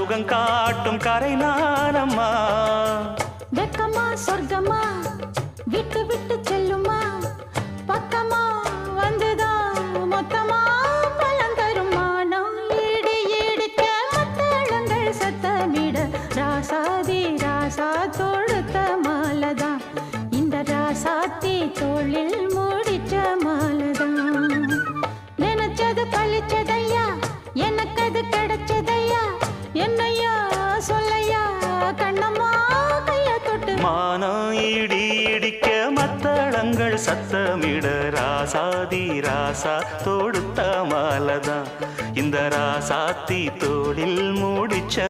முகம் காட்டும் கரை நானம்மா. வெக்கமா சொர்க்கமா விட்டு விட்டு செல்லுமா, பக்கமா வந்துதான் மொத்தமா பலம் தருமா. நான் ஈடு ஈடுக்க மத்தளங்கள் சத்தமிட, ராசாதி ராசா தொடுத்த மாலதான், இந்த ராசாத்தி தோளில் முடிச்ச மாலதான். நினைச்சது பழிச்சதையா, எனக்கு அது கிடைச்சதையா, என்னையா சொல்லையா கண்ணம்மா கைய தொட்டு. மானம் இடி இடிக்க மத்தளங்கள் சத்தமிட, ராசாதி ராசா தொடுத்த மாலதான், இந்த ராசாத்தி தோளில் மூடிச்ச